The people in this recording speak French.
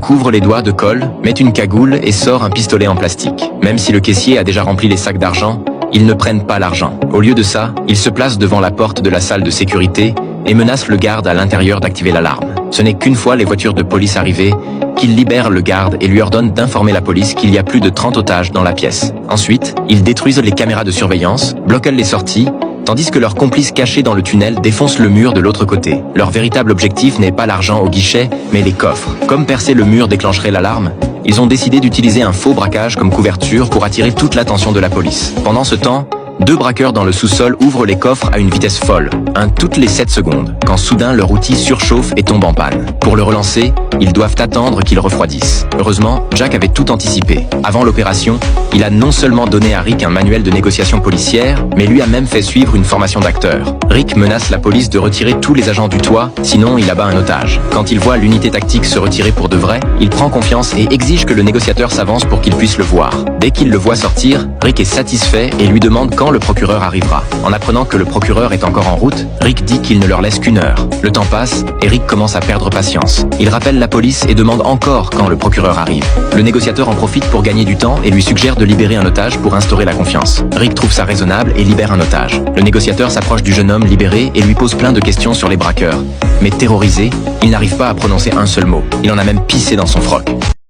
couvre les doigts de colle, met une cagoule et sort un pistolet en plastique. Même si le caissier a déjà rempli les sacs d'argent, ils ne prennent pas l'argent. Au lieu de ça, ils se placent devant la porte de la salle de sécurité et menacent le garde à l'intérieur d'activer l'alarme. Ce n'est qu'une fois les voitures de police arrivées, qu'ils libèrent le garde et lui ordonnent d'informer la police qu'il y a plus de 30 otages dans la pièce. Ensuite, ils détruisent les caméras de surveillance, bloquent les sorties, tandis que leurs complices cachés dans le tunnel défoncent le mur de l'autre côté. Leur véritable objectif n'est pas l'argent au guichet, mais les coffres. Comme percer le mur déclencherait l'alarme, ils ont décidé d'utiliser un faux braquage comme couverture pour attirer toute l'attention de la police. Pendant ce temps, 2 braqueurs dans le sous-sol ouvrent les coffres à une vitesse folle, un toutes les 7 secondes, quand soudain leur outil surchauffe et tombe en panne. Pour le relancer, ils doivent attendre qu'il refroidisse. Heureusement, Jack avait tout anticipé. Avant l'opération, il a non seulement donné à Rick un manuel de négociation policière, mais lui a même fait suivre une formation d'acteur. Rick menace la police de retirer tous les agents du toit, sinon il abat un otage. Quand il voit l'unité tactique se retirer pour de vrai, il prend confiance et exige que le négociateur s'avance pour qu'il puisse le voir. Dès qu'il le voit sortir, Rick est satisfait et lui demande quand le procureur arrivera. En apprenant que le procureur est encore en route, Rick dit qu'il ne leur laisse qu'1 heure. Le temps passe et Rick commence à perdre patience. Il rappelle la police et demande encore quand le procureur arrive. Le négociateur en profite pour gagner du temps et lui suggère de libérer un otage pour instaurer la confiance. Rick trouve ça raisonnable et libère un otage. Le négociateur s'approche du jeune homme libéré et lui pose plein de questions sur les braqueurs. Mais terrorisé, il n'arrive pas à prononcer un seul mot. Il en a même pissé dans son froc.